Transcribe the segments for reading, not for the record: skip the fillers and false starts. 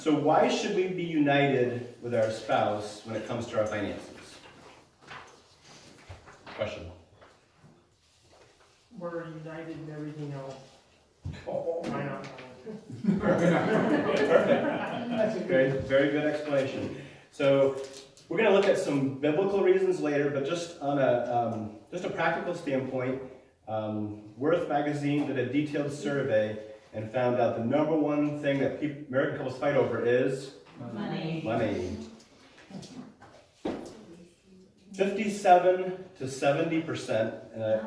So why should we be united with our spouse when it comes to our finances? Question. We're united in everything else. Oh, Why not? perfect. That's a very good explanation. So we're going to look at some biblical reasons later, but just on a practical standpoint, Worth magazine did a detailed survey and found out the number one thing that American couples fight over is money. 57 to 70%,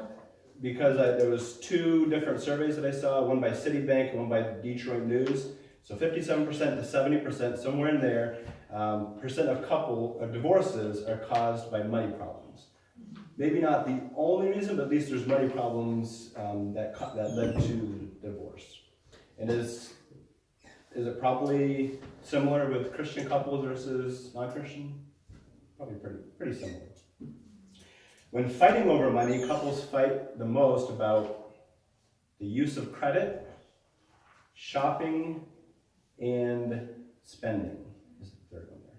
because there was two different surveys that I saw, one by Citibank and one by Detroit News. So 57% to 70%, somewhere in there, percent of divorces are caused by money problems. Maybe not the only reason, but at least there's money problems that led to divorce. And is it probably similar with Christian couples versus non-Christian? Probably pretty similar. When fighting over money, couples fight the most about the use of credit, shopping, and spending is the third one there.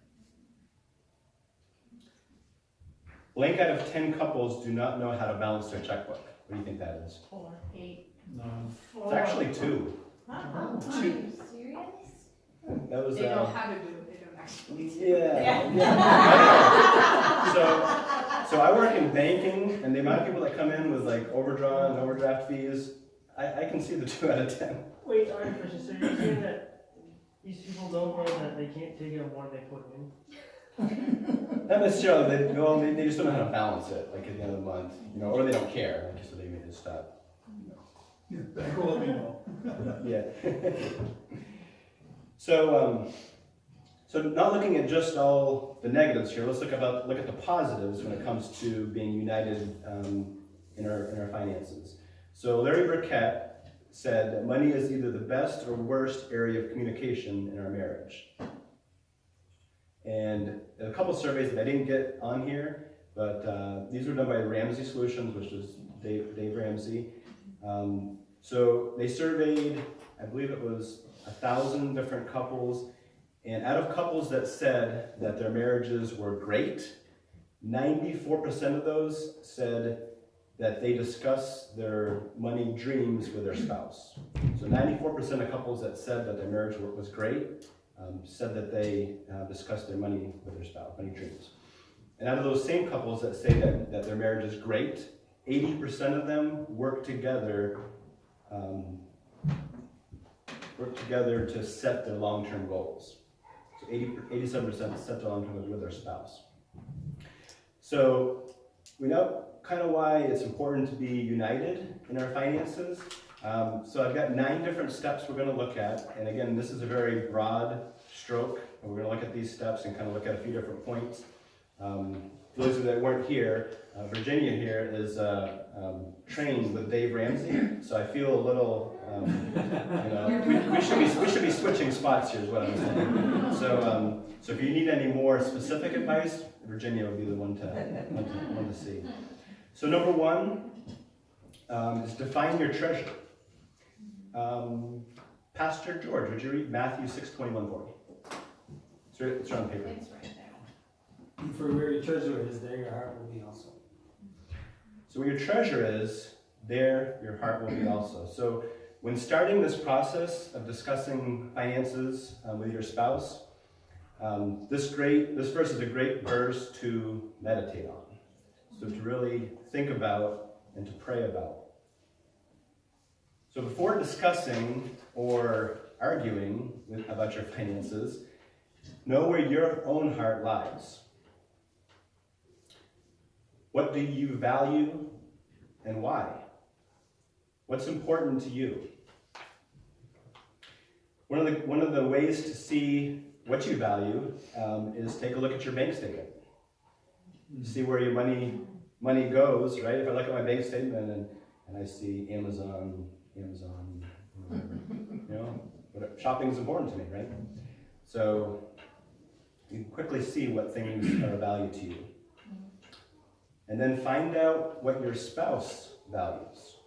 Blank out of 10 couples do not know how to balance their checkbook. What do you think that is? 4, 8. No. It's actually 2. Oh, Two. are you serious? That was They know how to do it, they don't actually. yeah. So I work in banking, and the amount of people that come in with like overdraw and overdraft fees, I can see the 2 out of 10. Wait, I have a question. So you're saying that these people don't know that they can't take out more than they put in? Not necessarily. They just don't know how to balance it, like at the end of the month, or they don't care, so they may just stop. Yeah, that will let me know. Yeah. So not looking at just all the negatives here, let's look at the positives when it comes to being united in our finances. So Larry Breakout said that money is either the best or worst area of communication in our marriage. And a couple surveys that I didn't get on here, but these were done by Ramsey Solutions, which is Dave Ramsey. So they surveyed, I believe it was 1,000 different couples, and out of couples that said that their marriages were great, 94% of those said that they discuss their money dreams with their spouse. So 94% of couples that said that their marriage was great said that they discussed their money with their spouse, money dreams. And out of those same couples that say that their marriage is great, 80% of them work together to set their long-term goals. So 87% set their long-term goals with their spouse. So we know kind of why it's important to be united in our finances. So I've got 9 different steps we're going to look at. And again, this is a very broad stroke. And we're going to look at these steps and kind of look at a few different points. For those of you that weren't here, Virginia here is trained with Dave Ramsey. So I feel a little, we should be switching spots here is what I'm saying. So if you need any more specific advice, Virginia would be the one to see. So number 1 is define your treasure. Pastor George, would you read Matthew 6:21 for me? It's on paper. It's right there. For where your treasure is, there your heart will be also. So where your treasure is, there your heart will be also. So when starting this process of discussing finances with your spouse, this verse is a great verse to meditate on. So to really think about and to pray about. So before discussing or arguing about your finances, know where your own heart lies. What do you value and why? What's important to you? One of the ways to see what you value is take a look at your bank statement. See where your money goes, right? If I look at my bank statement and I see Amazon, whatever, shopping is important to me, right? So you can quickly see what things are of value to you. And then find out what your spouse values.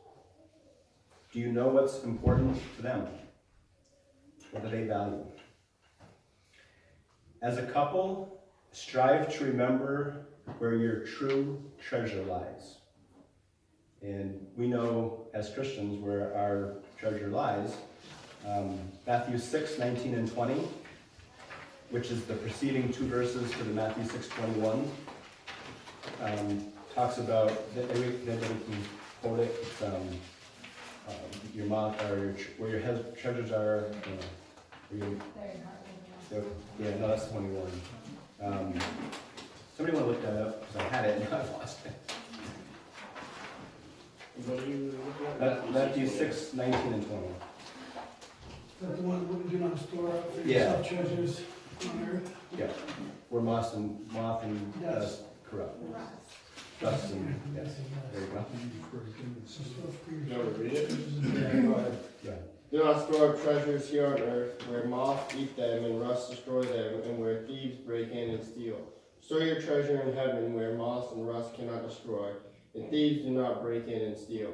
Do you know what's important to them? What do they value? As a couple, strive to remember where your true treasure lies. And we know as Christians where our treasure lies. Matthew 6:19 and 20, which is the preceding two verses to the Matthew 6:21, talks about, that everybody can quote it, it's, your mouth, or where your treasures are, where your, yeah, no, that's 21. Somebody want to look that up, because I had it and I've lost it. What are you looking at? Matthew 6:19 and 20. That the one who do not store up for Yeah. yourself treasures on earth. Yeah, where moth and dust corrupt. Dust and, yes, there you go. You want to read it? Yeah, go ahead. Yeah. Do not store up treasures here on earth, where moth eat them and rust destroy them, and where thieves break in and steal. Store your treasure in heaven, where moth and rust cannot destroy, and thieves do not break in and steal.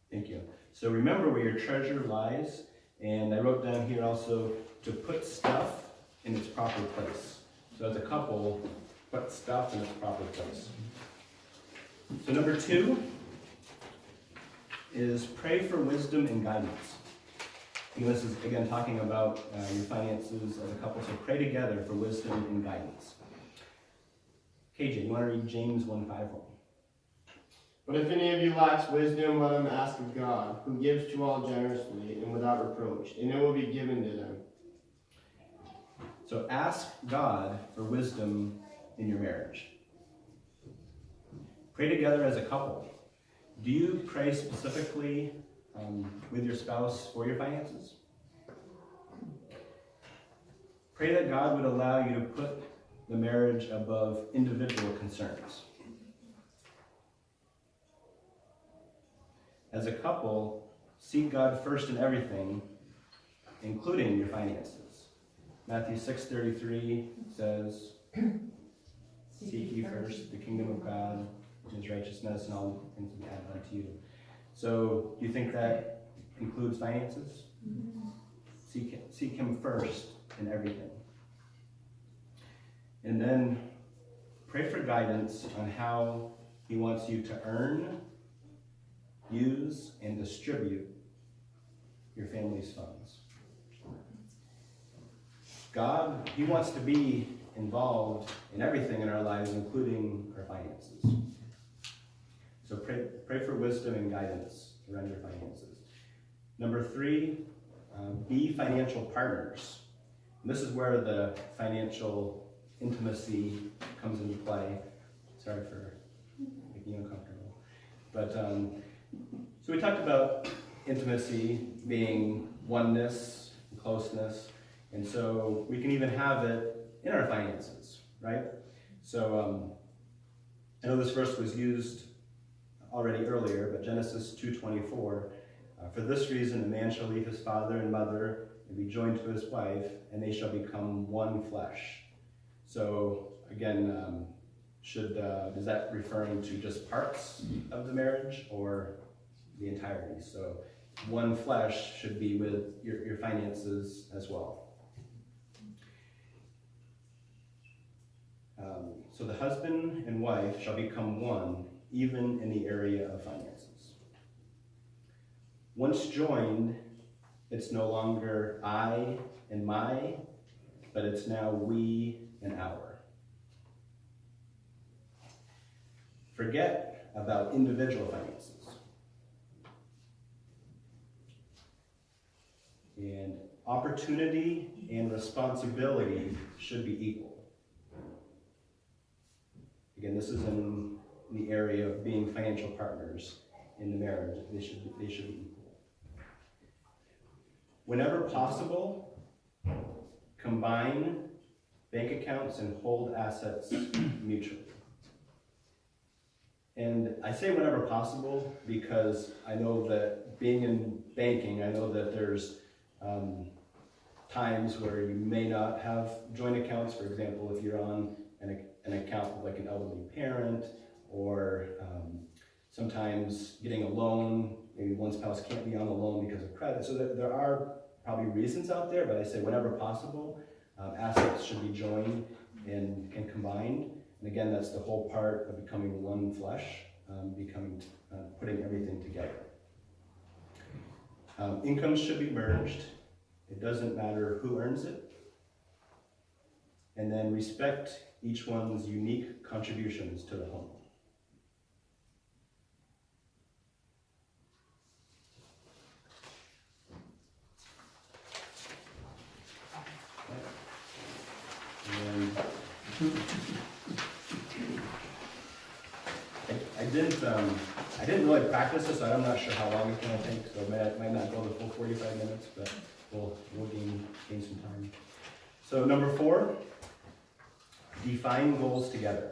Thank you. So remember where your treasure lies, and I wrote down here also to put stuff in its proper place. So as a couple, put stuff in its proper place. So number 2 is pray for wisdom and guidance. And this is again talking about your finances as a couple, so pray together for wisdom and guidance. KJ, you want to read James 1:5? But if any of you lacks wisdom, let him ask of God, who gives to all generously and without reproach, and it will be given to them. So ask God for wisdom in your marriage. Pray together as a couple. Do you pray specifically with your spouse for your finances? Pray that God would allow you to put the marriage above individual concerns. As a couple, seek God first in everything, including your finances. Matthew 6:33 says, seek ye first the kingdom of God and his righteousness, and all things will be added unto you. So, do you think that includes finances? Seek him first in everything. And then pray for guidance on how he wants you to earn, use, and distribute your family's funds. God, he wants to be involved in everything in our lives, including our finances. So pray for wisdom and guidance around your finances. Number 3, be financial partners. And this is where the financial intimacy comes into play. Sorry for making you uncomfortable. But so we talked about intimacy being oneness and closeness. And so we can even have it in our finances, right? So I know this verse was used already earlier, but Genesis 2:24, for this reason a man shall leave his father and mother and be joined to his wife, and they shall become one flesh. So again, is that referring to just parts of the marriage or the entirety? So one flesh should be with your finances as well. So the husband and wife shall become one, even in the area of finances. Once joined, it's no longer I and my, but it's now we and our. Forget about individual finances. And opportunity and responsibility should be equal. Again, this is in the area of being financial partners in the marriage. They should be equal. Whenever possible, combine bank accounts and hold assets mutually. And I say whenever possible because I know that being in banking, I know that there's times where you may not have joint accounts. For example, if you're on an account with like an elderly parent, or sometimes getting a loan, maybe one spouse can't be on the loan because of credit. So there are probably reasons out there, but I say whenever possible, Assets should be joined and combined. And again, that's the whole part of becoming one flesh, putting everything together. Incomes should be merged. It doesn't matter who earns it. And then respect each one's unique contributions to the home. And I didn't really practice this, so I'm not sure how long it's gonna take, so it might not go the full 45 minutes, but we'll gain some time. So number 4, define goals together.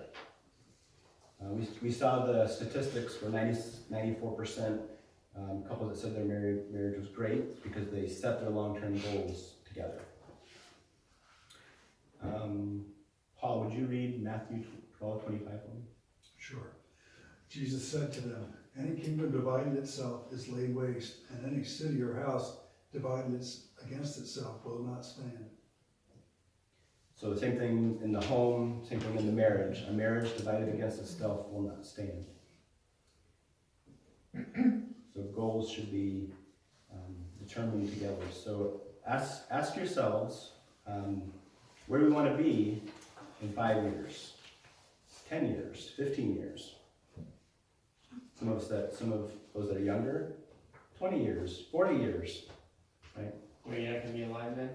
We saw the statistics for 94%, couples that said their marriage was great because they set their long-term goals together. Paul, would you read Matthew 12:25 for me? Sure. Jesus said to them, any kingdom divided itself is laid waste, and any city or house divided against itself will not stand. So the same thing in the home, same thing in the marriage. A marriage divided against itself will not stand. So goals should be determined together. So ask yourselves, where do we want to be in 5 years, 10 years, 15 years? Some of those that are younger, 20 years, 40 years, right? Were you not gonna be alive then?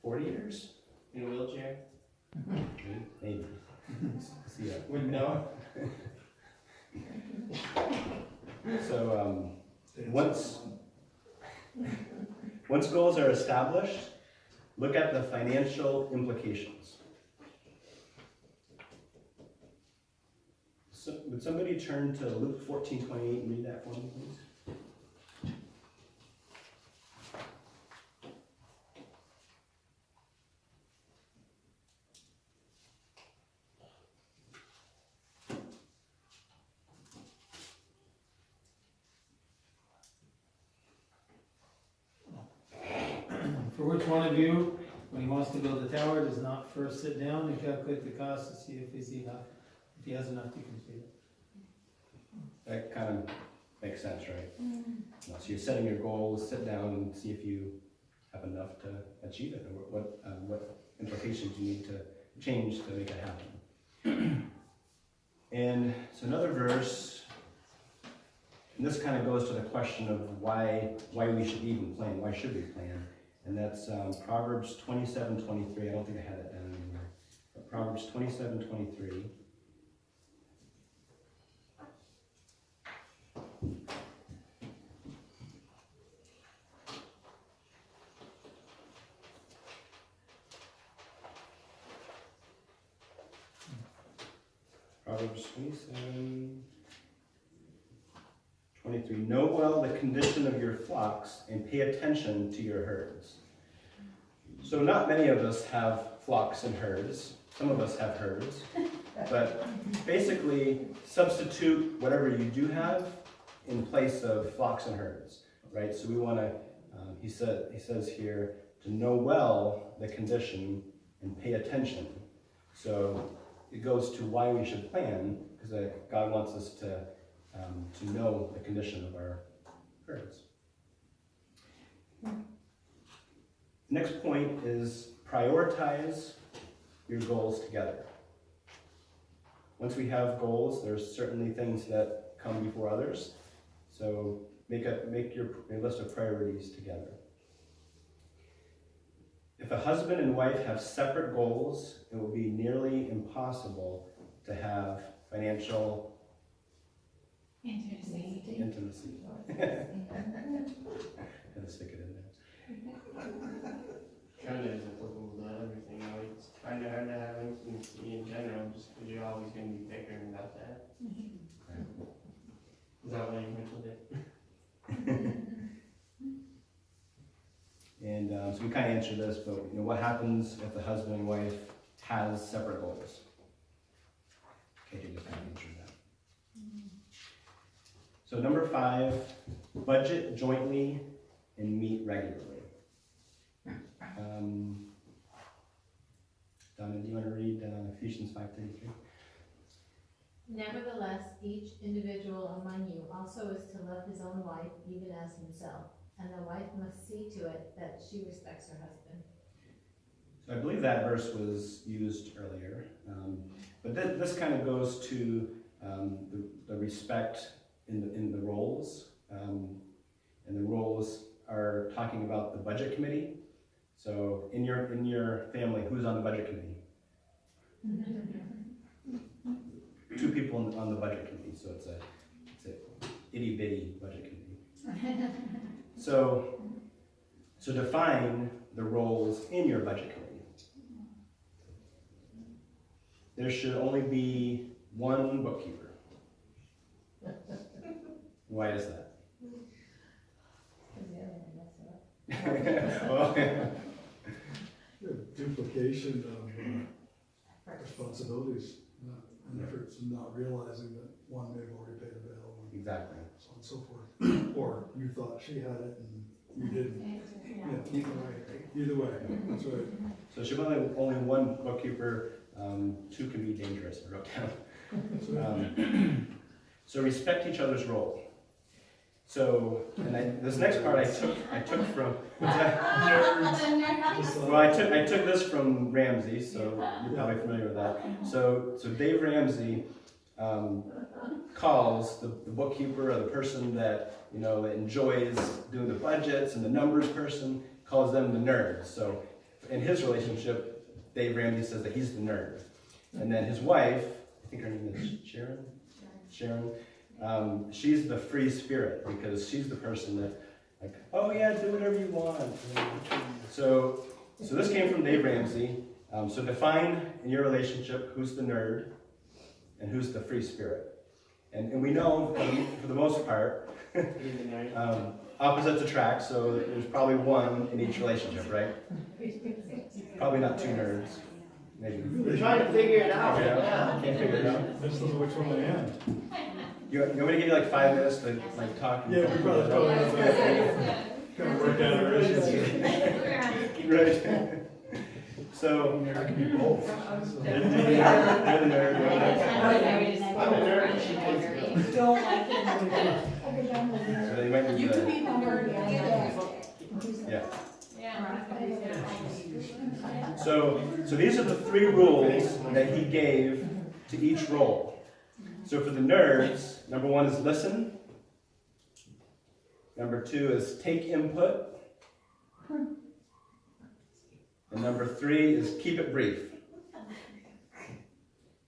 40 years? In a wheelchair? Maybe. See ya. With no? So once goals are established, look at the financial implications. So, would somebody turn to Luke 14:28 and read that for me, please? For which one of you, when he wants to build a tower, does not first sit down and calculate the cost to see if he has enough to complete it? That kind of makes sense, right? So you're setting your goals, sit down and see if you have enough to achieve it, or what implications you need to change to make it happen. And so another verse, and this kind of goes to the question of why we should even plan, why should we plan? And that's Proverbs 27:23. I don't think I had it down anymore. But Proverbs 27:23. Proverbs 27:23. Know well the condition of your flocks and pay attention to your herds. So not many of us have flocks and herds. Some of us have herds. But basically, substitute whatever you do have in place of flocks and herds, right? So we want to, he says here, to know well the condition and pay attention. So it goes to why we should plan, because God wants us to know the condition of our herds. Next point is prioritize your goals together. Once we have goals, there's certainly things that come before others. So make your list of priorities together. If a husband and wife have separate goals, it will be nearly impossible to have financial intimacy. Had to stick it in there. Kind of is applicable to everything, it's kind of hard to have intimacy in general, just because you're always going to be bickering about that. Is that why you mentioned it? And so we kind of answered this, but what happens if the husband and wife has separate goals? Okay, just kind of answered that. So number 5, budget jointly and meet regularly. Donna, do you want to read Ephesians 5:33? Nevertheless, each individual among you also is to love his own wife even as himself, and the wife must see to it that she respects her husband. So I believe that verse was used earlier, but this kind of goes to the respect in the roles, and the roles are talking about the budget committee. So in your family, who's on the budget committee? 2 people on the budget committee, so it's a itty bitty budget committee. So define the roles in your budget committee. There should only be 1 bookkeeper. Why is that? Well, The duplication of responsibilities, and efforts, and not realizing that one may have already paid a bill, and exactly. so on and so forth. Or you thought she had it and you didn't. Yeah, either way, that's right. So there should be only 1 bookkeeper. 2 can be dangerous, I wrote down. That's right. So respect each other's role. So, and this next part I took from, well, I took this from Ramsey, so you're probably familiar with that. So Dave Ramsey calls the bookkeeper, or the person that, that enjoys doing the budgets and the numbers person, calls them the nerds. So in his relationship, Dave Ramsey says that he's the nerd. And then his wife, I think her name is Sharon, she's the free spirit, because she's the person that, like, oh yeah, do whatever you want. So this came from Dave Ramsey. So define in your relationship who's the nerd and who's the free spirit. And we know, for the most part, opposites attract, so there's probably 1 in each relationship, right? Probably not 2 nerds, maybe. We're trying to figure it out. Yeah, can't figure it out. Just don't know which one I am. You want me to give you like 5 minutes to talk? Yeah, we probably kind of work out our issues. Right. So, I can be both. you're the nerd. I'm a nerd and she's a Don't like it. So you might need You can to, be the nerd. yeah. Yeah. So these are the 3 rules that he gave to each role. So for the nerds, number 1 is listen. Number 2 is take input. And number 3 is keep it brief.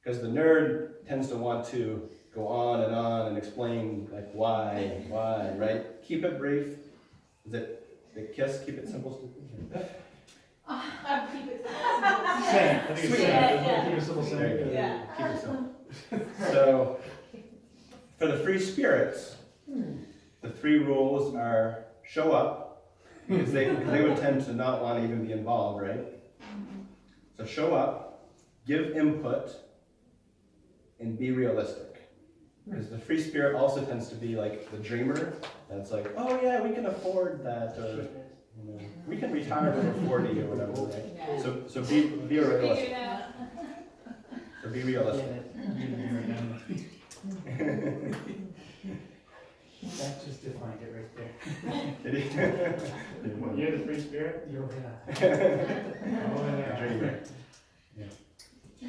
Because the nerd tends to want to go on and explain, like, why, right? Keep it brief. Is it the KISS, keep it simple, stupid? Keep it. Saying, I think it's saying, keep it simple There you saying. go. Yeah. Keep it simple. So, for the free spirits, the 3 rules are show up, because they would tend to not want to even be involved, right? So show up, give input, and be realistic. Because the free spirit also tends to be like the dreamer, that's like, oh yeah, we can afford that, or we can retire when we're 40 or whatever, right? So be realistic. So be realistic. That just defined it right there. You're the free spirit? You're yeah. Dreamer.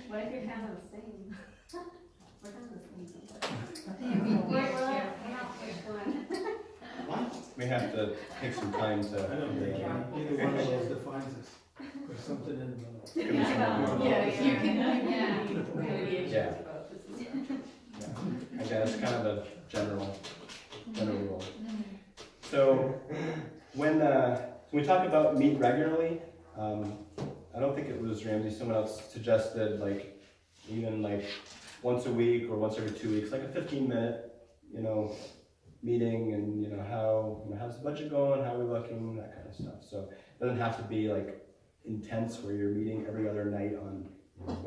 What if you're kind of the same? We're kind of the same. We have to take some time to. Either one of those defines us. There's something in the middle. Give me some- Yeah, you can, Yeah. I guess kind of a general rule. So when we talk about meet regularly, I don't think it was Ramsey, someone else suggested like even like once a week or once every 2 weeks, like a 15-minute, meeting, and how's the budget going, how are we looking, that kind of stuff. So it doesn't have to be like intense where you're meeting every other night on,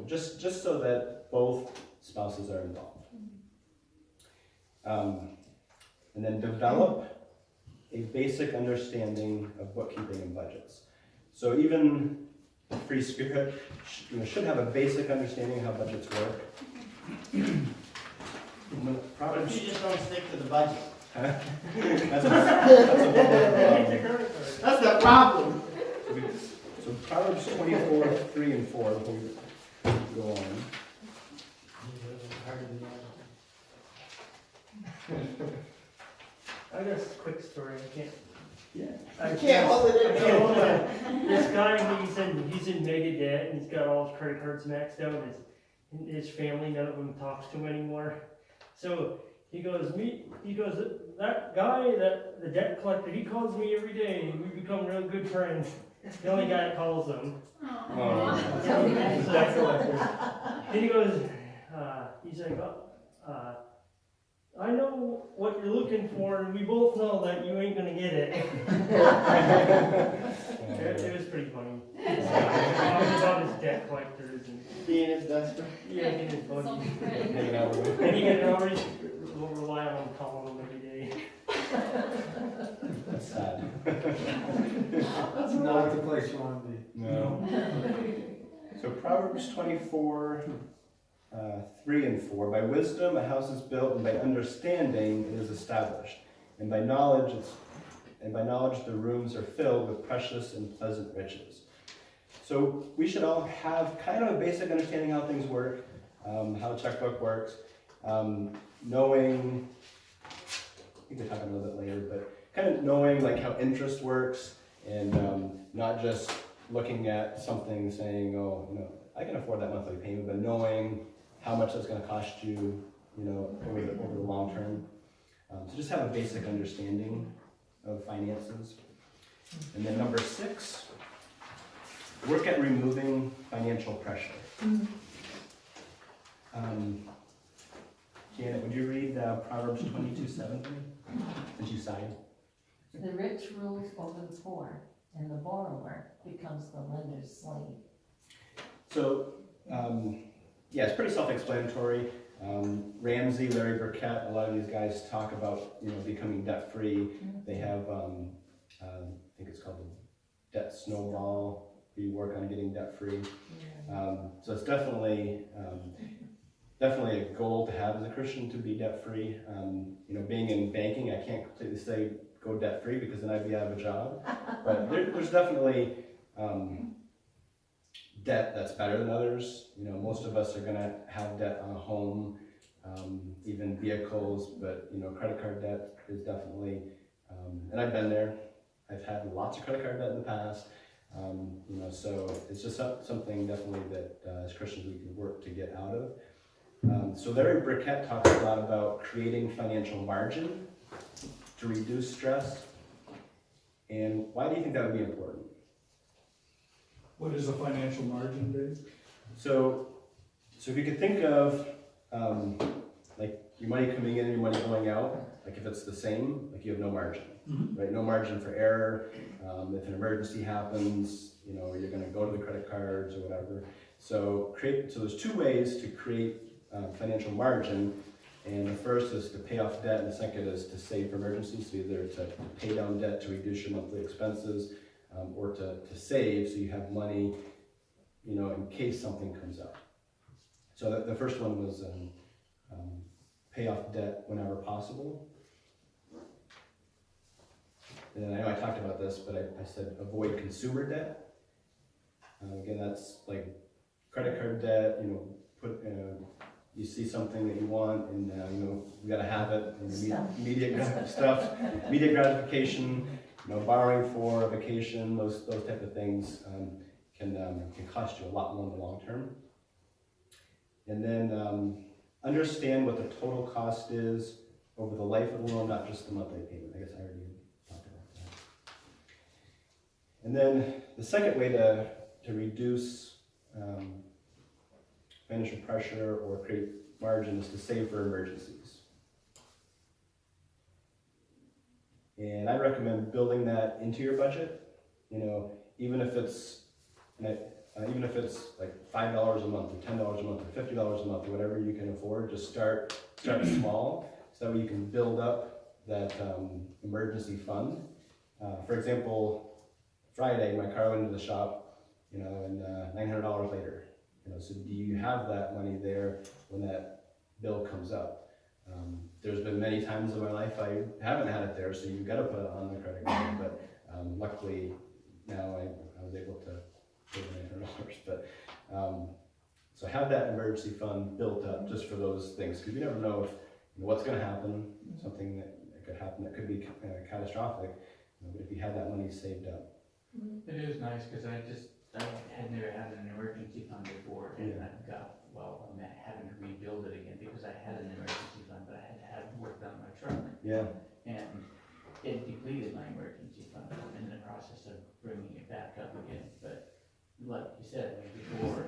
just so that both spouses are involved. And then develop a basic understanding of bookkeeping and budgets. So even free spirit, should have a basic understanding of how budgets work. But Proverbs, you just don't stick to the budget. that's a whole different problem. That's the problem. So Proverbs 24, 3 and 4, before we go on. I got a quick story, I can't. Yeah. You can't hold it in. Okay, hold on. This guy, he's in mega debt, and he's got all his credit cards maxed out, and his family, none of them talks to him anymore. So, he goes, that guy, the debt collector, he calls me every day, we become real good friends. The only guy that calls him. Debt collector. Then he goes, he's like, I know what you're looking for, and we both know that you ain't gonna get it. It was pretty funny. Talking about his debt collectors and Being his desperate. yeah, it was funny. Something pretty. Hanging out with And he can always rely on him calling him every day. That's sad. That's not the place you wanna be. No. So Proverbs 24, 3 and 4. By wisdom a house is built, and by understanding it is established. And by knowledge the rooms are filled with precious and pleasant riches. So we should all have kind of a basic understanding how things work, how a checkbook works, knowing, we could talk a little bit later, but kind of knowing like how interest works, and not just looking at something saying, oh, I can afford that monthly payment, but knowing how much that's going to cost you, over the long term. So just have a basic understanding of finances. And then number 6, work at removing financial pressure. Janet, would you read Proverbs 22:7 since you signed? The rich rules over the poor, and the borrower becomes the lender's slave. So, yeah, it's pretty self-explanatory. Ramsey, Larry Burkett, a lot of these guys talk about, becoming debt-free. They have, I think it's called the debt snowball, where you work on getting debt-free. So it's definitely a goal to have as a Christian, to be debt-free. Being in banking, I can't completely say go debt-free, because then I'd be out of a job. But there's definitely debt that's better than others. Most of us are gonna have debt on a home, even vehicles, but credit card debt is definitely, and I've been there. I've had lots of credit card debt in the past. So it's just something definitely that as Christians we can work to get out of. So Larry Burkett talks a lot about creating financial margin to reduce stress. And why do you think that would be important? What is a financial margin, Dave? So if you could think of like your money coming in and your money going out, like if it's the same, like you have no margin, right? No margin for error. If an emergency happens, you're going to go to the credit cards or whatever. So there's 2 ways to create financial margin, and the first is to pay off debt, and the second is to save for emergencies. So either to pay down debt to reduce your monthly expenses, or to save so you have money, in case something comes up. So the first one was pay off debt whenever possible. And then I know I talked about this, but I said avoid consumer debt. Again, that's like credit card debt. You see something that you want, and you got to have it. Immediate gratification. Borrowing for a vacation, those type of things can cost you a lot more in the long term. And then understand what the total cost is over the life of the loan, not just the monthly payment. I guess I already talked about that. And then the second way to reduce financial pressure or create margin is to save for emergencies. And I recommend building that into your budget. Even if it's like $5 a month or $10 a month or $50 a month or whatever you can afford, just start small, so that way you can build up that emergency fund. For example, Friday my car went into the shop, and $900 later. So do you have that money there when that bill comes up? There's been many times in my life I haven't had it there, so you've got to put it on the credit card. But luckily now I was able to pay the $900. But so have that emergency fund built up just for those things, because you never know if what's going to happen. Something that could happen that could be catastrophic. But if you have that money saved up. It is nice, because I had never had an emergency fund before, and I I'm having to rebuild it again, because I had an emergency fund, but I had to have work done on my truck. Yeah. And it depleted my emergency fund. I'm in the process of bringing it back up again, but like you said, before,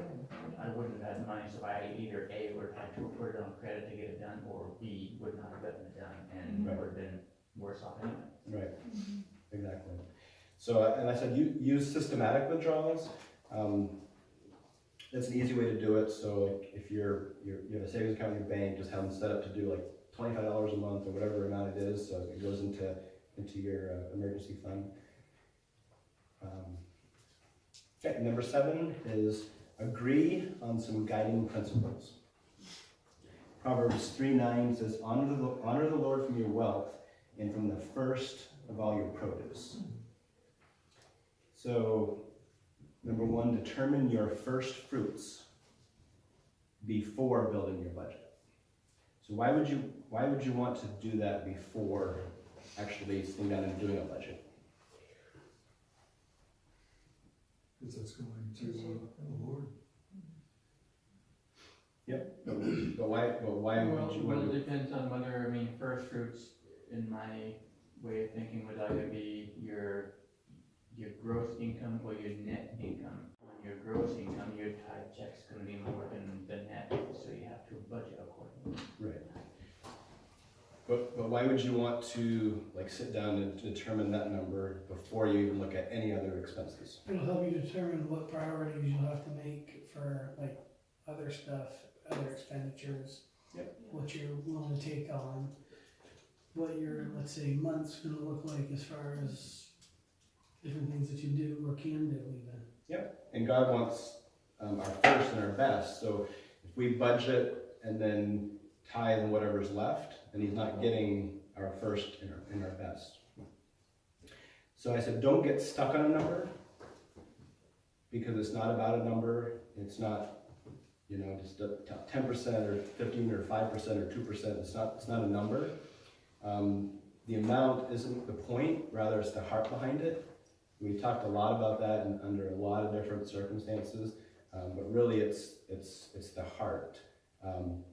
I wouldn't have had the money, so I either A, would have had to put it on credit to get it done, or B, would not have gotten it done, and Right. would have been worse off anyway. Right. Exactly. So, and I said, use systematic withdrawals. That's an easy way to do it. So, like, if you have a savings account in your bank, just have them set up to do like $25 a month or whatever amount it is. So it goes into your emergency fund. Okay, number 7 is agree on some guiding principles. Proverbs 3:9 says, honor the Lord from your wealth and from the first of all your produce. So, number 1, determine your first fruits before building your budget. So why would you want to do that before actually sitting down and doing a budget? Because that's going to the Lord. Yep. But why would you Well, want it to? depends on whether, first fruits, in my way of thinking, would either be your gross income or your net income. On your gross income, your tithe check's gonna be more than the net, so you have to budget accordingly. Right. But why would you want to sit down and determine that number before you even look at any other expenses? It'll help you determine what priorities you'll have to make for other stuff, other expenditures. Yep. What you're willing to take on, what your, let's say, month's gonna look like as far as different things that you do or can do even. And God wants our first and our best. So if we budget and then tithe and whatever's left, then He's not getting our first and our best. So I said, don't get stuck on a number, because it's not about a number. It's not, just 10% or 15 or 5% or 2%. It's not a number. The amount isn't the point, rather it's the heart behind it. We talked a lot about that under a lot of different circumstances, but really it's the heart.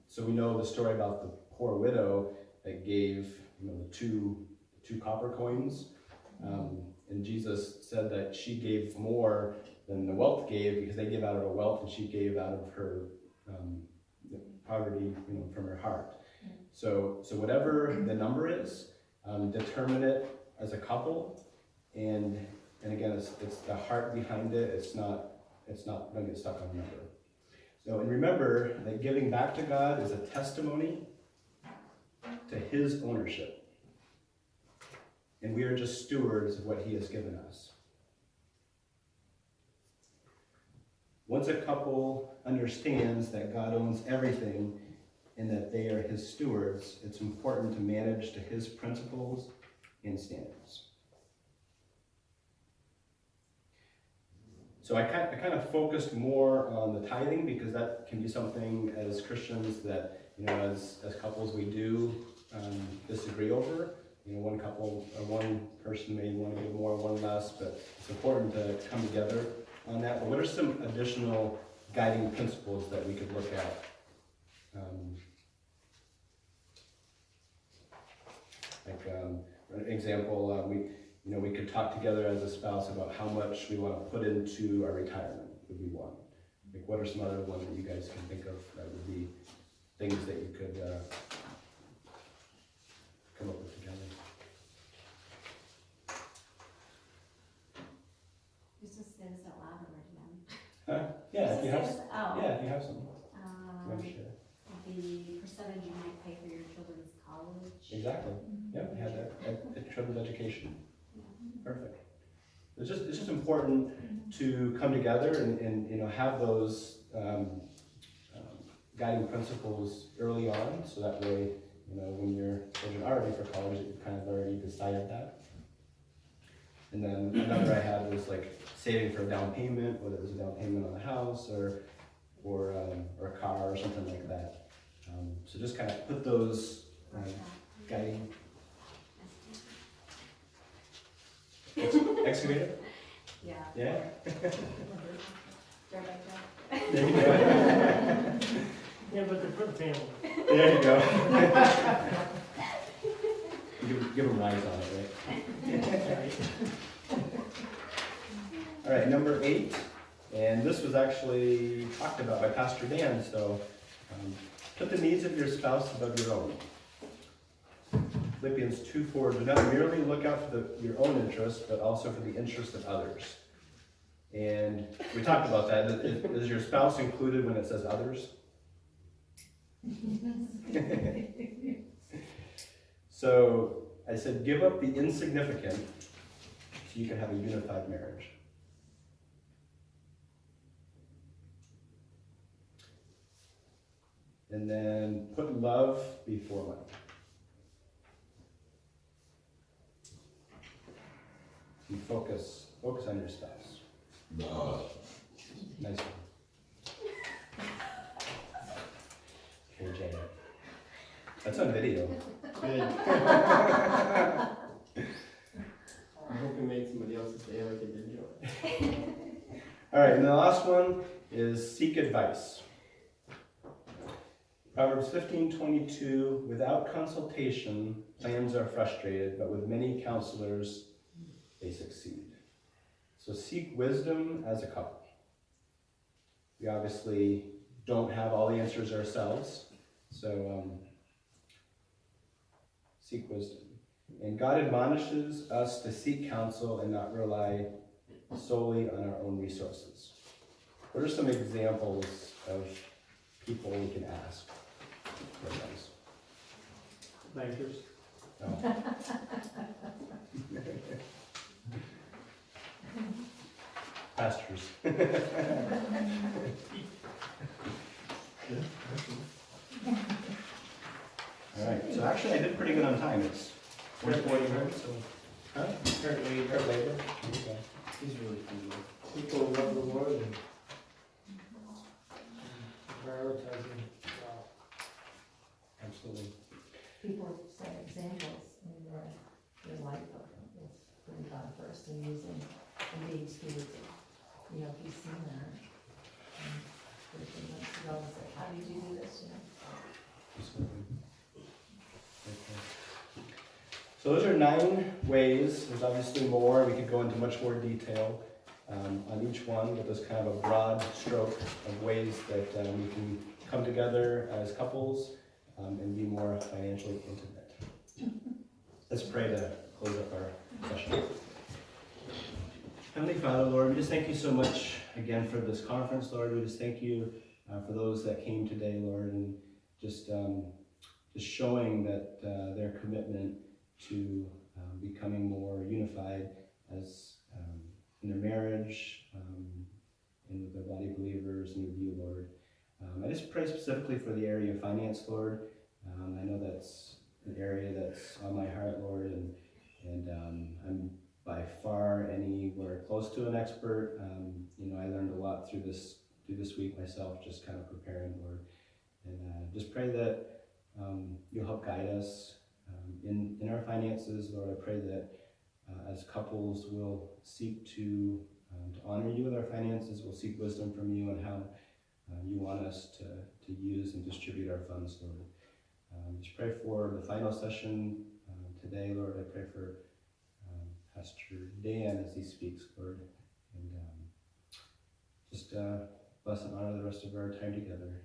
So we know the story about the poor widow that gave the two copper coins, and Jesus said that she gave more than the wealth gave, because they gave out of her wealth and she gave out of her poverty, from her heart. So whatever the number is, determine it as a couple, and again, it's the heart behind it. It's not don't get stuck on a number. So, and remember that giving back to God is a testimony to His ownership, and we are just stewards of what He has given us. Once a couple understands that God owns everything and that they are His stewards, it's important to manage to His principles and standards. So I kind of focused more on the tithing, because that can be something as Christians that, as couples we do disagree over. One couple or one person may want to give more, one less, but it's important to come together on that. But what are some additional guiding principles that we could look at? For an example, we could talk together as a spouse about how much we want to put into our retirement, would be one. What are some other ones that you guys can think of that would be things that you could come up with together? Just says out loud already, Yeah, if you have, Oh. yeah, if you have some, you want to share. The percentage you might pay for your children's college. Exactly. Yeah, we have that children's education. Perfect. it's just important to come together and you know, have those guiding principles early on, so that way, you know, when your children are ready for college, you've kind of already decided that. And then another I had was like saving for a down payment, whether it was a down payment on a house or a car or something like that. So just kind of put those guiding. Excavator? Yeah. Yeah? Drive by truck. There you go. Yeah, but they're for the family. There you go. Give them rides on it, right? All right, number 8, and this was actually talked about by Pastor Dan, so put the needs of your spouse above your own. Philippians 2:4, do not merely look out for your own interests, but also for the interests of others. And we talked about that. Is your spouse included when it says others? So I said, give up the insignificant so you can have a unified marriage. And then put love before money. And focus on your spouse. Nice one. Okay, Jay. That's on video. Good. I hope it made somebody else's day like it did yours. All right, and the last one is seek advice. Proverbs 15:22, without consultation, plans are frustrated, but with many counselors, they succeed. So seek wisdom as a couple. We obviously don't have all the answers ourselves, so seek wisdom. And God admonishes us to seek counsel and not rely solely on our own resources. What are some examples of people we can ask for advice? Bankers. No. Pastors. All right, so actually I did pretty good on time. It's 44 minutes, so. Huh? Kurt labor. Okay. He's really cool. People love the Lord and prioritizing. Wow. Absolutely. People set examples in your life of putting God first and using and being stewards. You know, if you've seen that. And you always say, how did you do this? You know? Absolutely. Okay. So those are 9 ways. There's obviously more. We could go into much more detail on each one, but there's kind of a broad stroke of ways that we can come together as couples and be more financially intimate. Let's pray to close up our session. Heavenly Father, Lord, we just thank you so much again for this conference, Lord. We just thank you for those that came today, Lord, and just showing that their commitment to becoming more unified as in their marriage and with their body of believers and with you, Lord. I just pray specifically for the area of finance, Lord. I know that's an area that's on my heart, Lord, and I'm by far anywhere close to an expert. You know, I learned a lot through this week myself, just kind of preparing, Lord. And just pray that you'll help guide us in our finances, Lord. I pray that as couples we'll seek to honor you with our finances. We'll seek wisdom from you on how you want us to use and distribute our funds, Lord. Just pray for the final session today, Lord. I pray for Pastor Dan as he speaks, Lord. And just bless and honor the rest of our time together.